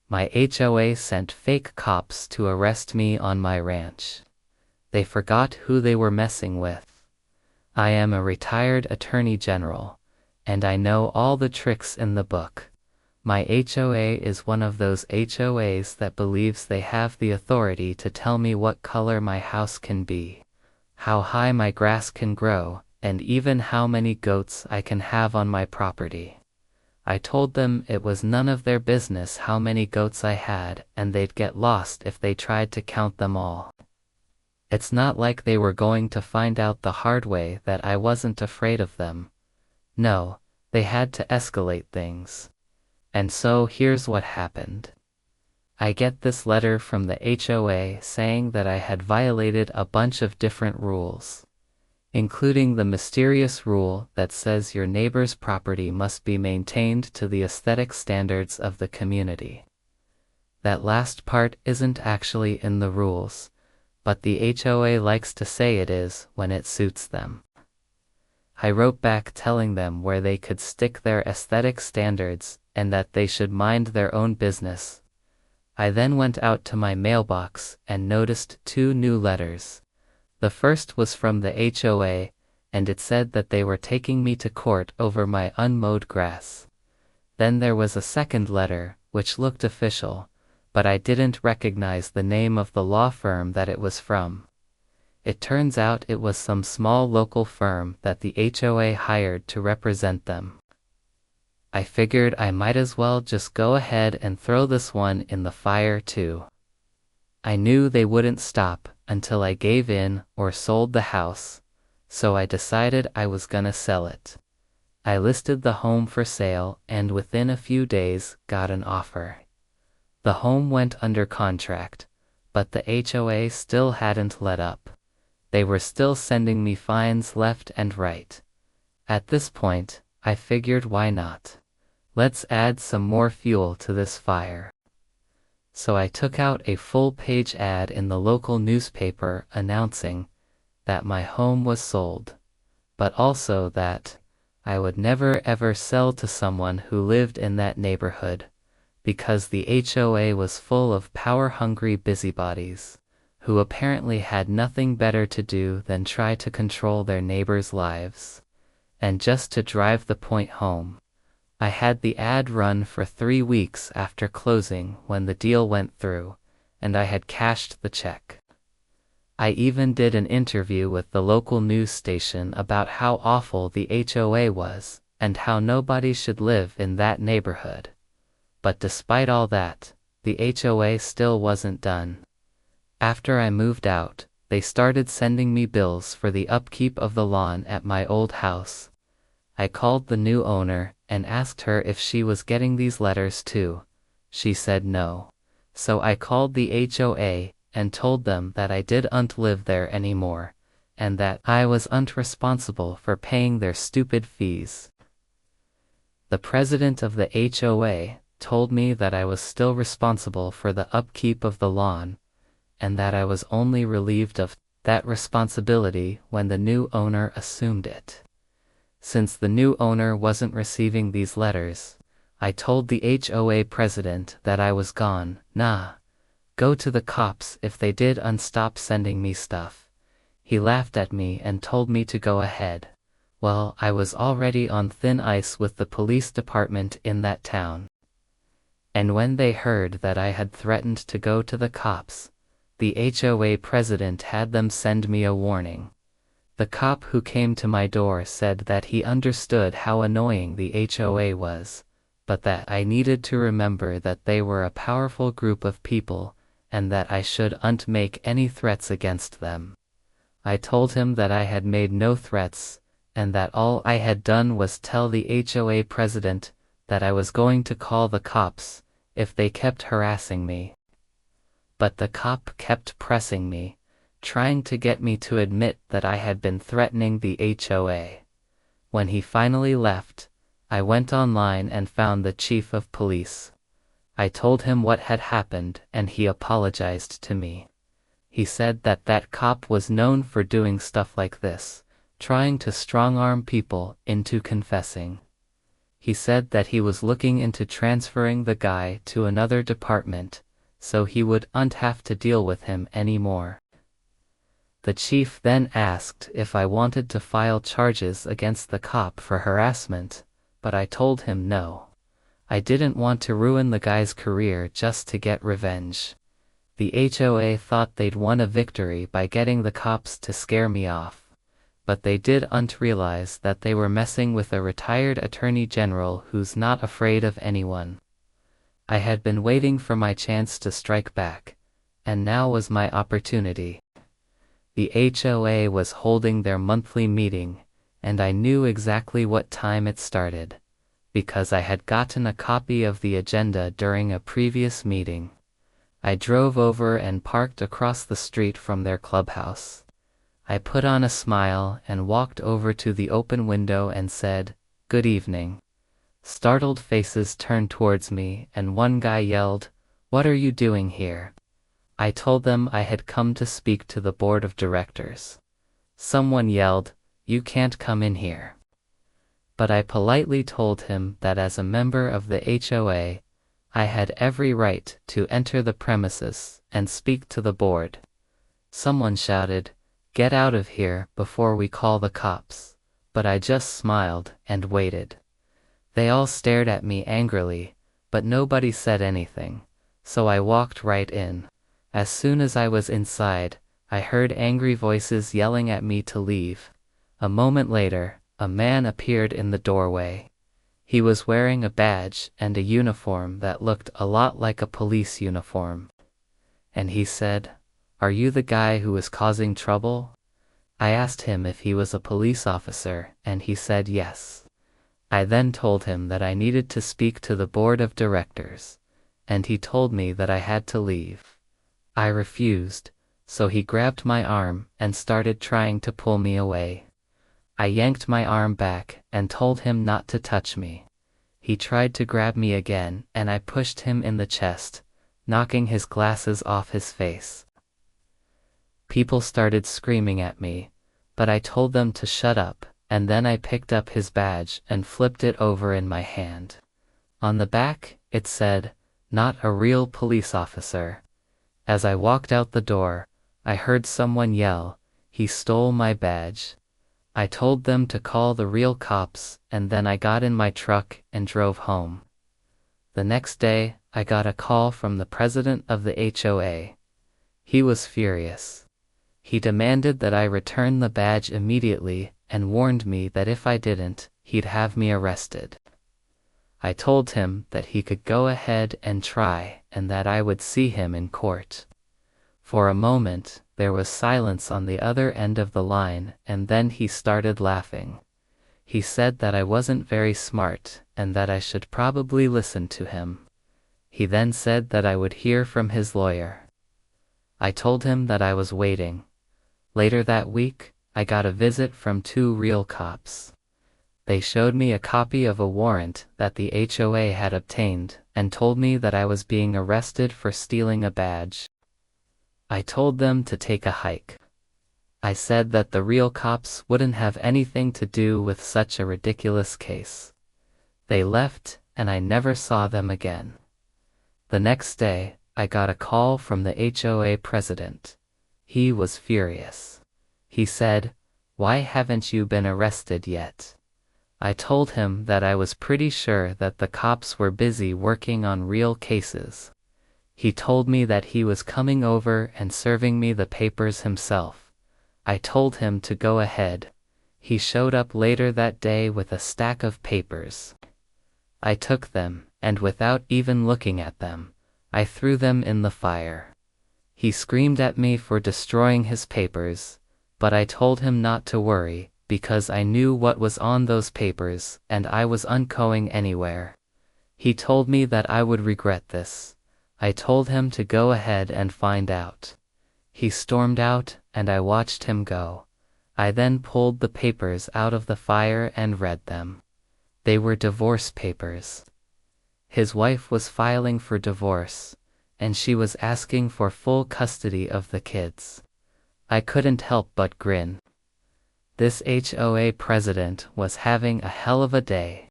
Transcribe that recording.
My HOA sent fake cops to arrest me on my ranch. They forgot who they were messing with. I am a retired attorney general, and I know all the tricks in the book. My HOA is one of those HOAs that believes they have the authority to tell me what color my house can be, how high my grass can grow, and even how many goats I can have on my property. I told them it was none of their business how many goats I had, and they'd get lost if they tried to count them all. It's not like they were going to find out the hard way that I wasn't afraid of them. No, they had to escalate things. And so here's what happened. I get this letter from the HOA saying that I had violated a bunch of different rules, including the mysterious rule that says your neighbor's property must be maintained to the aesthetic standards of the community. That last part isn't actually in the rules, but the HOA likes to say it is when it suits them. I wrote back telling them where they could stick their aesthetic standards and that they should mind their own business. I then went out to my mailbox and noticed 2 new letters. The first was from the HOA, and it said that they were taking me to court over my unmowed grass. Then there was a second letter, which looked official, but I didn't recognize the name of the law firm that it was from. It turns out it was some small local firm that the HOA hired to represent them. I figured I might as well just go ahead and throw this one in the fire too. I knew they wouldn't stop until I gave in or sold the house, so I decided I was gonna sell it. I listed the home for sale and within a few days got an offer. The home went under contract, but the HOA still hadn't let up. They were still sending me fines left and right. At this point, I figured why not? Let's add some more fuel to this fire. So I took out a full-page ad in the local newspaper announcing that my home was sold, but also that I would never ever sell to someone who lived in that neighborhood, because the HOA was full of power-hungry busybodies, who apparently had nothing better to do than try to control their neighbors' lives. And just to drive the point home, I had the ad run for 3 weeks after closing when the deal went through, and I had cashed the check. I even did an interview with the local news station about how awful the HOA was, and how nobody should live in that neighborhood. But despite all that, the HOA still wasn't done. After I moved out, they started sending me bills for the upkeep of the lawn at my old house. I called the new owner and asked her if she was getting these letters too. She said no. So I called the HOA and told them that I didn't live there anymore, and that I wasn't responsible for paying their stupid fees. The president of the HOA told me that I was still responsible for the upkeep of the lawn, and that I was only relieved of that responsibility when the new owner assumed it. Since the new owner wasn't receiving these letters, I told the HOA president that I was gone. Nah, go to the cops if they didn't stop sending me stuff. He laughed at me and told me to go ahead. Well, I was already on thin ice with the police department in that town. And when they heard that I had threatened to go to the cops, the HOA president had them send me a warning. The cop who came to my door said that he understood how annoying the HOA was, but that I needed to remember that they were a powerful group of people, and that I shouldn't make any threats against them. I told him that I had made no threats, and that all I had done was tell the HOA president that I was going to call the cops if they kept harassing me. But the cop kept pressing me, trying to get me to admit that I had been threatening the HOA. When he finally left, I went online and found the chief of police. I told him what had happened and he apologized to me. He said that that cop was known for doing stuff like this, trying to strong-arm people into confessing. He said that he was looking into transferring the guy to another department, so he wouldn't have to deal with him anymore. The chief then asked if I wanted to file charges against the cop for harassment, but I told him no. I didn't want to ruin the guy's career just to get revenge. The HOA thought they'd won a victory by getting the cops to scare me off, but they didn't realize that they were messing with a retired attorney general who's not afraid of anyone. I had been waiting for my chance to strike back, and now was my opportunity. The HOA was holding their monthly meeting, and I knew exactly what time it started, because I had gotten a copy of the agenda during a previous meeting. I drove over and parked across the street from their clubhouse. I put on a smile and walked over to the open window and said, "Good evening." Startled faces turned towards me and one guy yelled, "What are you doing here?" I told them I had come to speak to the board of directors. Someone yelled, "You can't come in here." But I politely told him that as a member of the HOA, I had every right to enter the premises and speak to the board. Someone shouted, "Get out of here before we call the cops," but I just smiled and waited. They all stared at me angrily, but nobody said anything, so I walked right in. As soon as I was inside, I heard angry voices yelling at me to leave. A moment later, a man appeared in the doorway. He was wearing a badge and a uniform that looked a lot like a police uniform. And he said, "Are you the guy who is causing trouble?" I asked him if he was a police officer, and he said yes. I then told him that I needed to speak to the board of directors, and he told me that I had to leave. I refused, so he grabbed my arm and started trying to pull me away. I yanked my arm back and told him not to touch me. He tried to grab me again and I pushed him in the chest, knocking his glasses off his face. People started screaming at me, but I told them to shut up, and then I picked up his badge and flipped it over in my hand. On the back, it said, "Not a real police officer." As I walked out the door, I heard someone yell, "He stole my badge." I told them to call the real cops, and then I got in my truck and drove home. The next day, I got a call from the president of the HOA. He was furious. He demanded that I return the badge immediately and warned me that if I didn't, he'd have me arrested. I told him that he could go ahead and try and that I would see him in court. For a moment, there was silence on the other end of the line, and then he started laughing. He said that I wasn't very smart and that I should probably listen to him. He then said that I would hear from his lawyer. I told him that I was waiting. Later that week, I got a visit from 2 real cops. They showed me a copy of a warrant that the HOA had obtained and told me that I was being arrested for stealing a badge. I told them to take a hike. I said that the real cops wouldn't have anything to do with such a ridiculous case. They left, and I never saw them again. The next day, I got a call from the HOA president. He was furious. He said, "Why haven't you been arrested yet?" I told him that I was pretty sure that the cops were busy working on real cases. He told me that he was coming over and serving me the papers himself. I told him to go ahead. He showed up later that day with a stack of papers. I took them, and without even looking at them, I threw them in the fire. He screamed at me for destroying his papers, but I told him not to worry, because I knew what was on those papers, and I wasn't going anywhere. He told me that I would regret this. I told him to go ahead and find out. He stormed out, and I watched him go. I then pulled the papers out of the fire and read them. They were divorce papers. His wife was filing for divorce, and she was asking for full custody of the kids. I couldn't help but grin. This HOA president was having a hell of a day.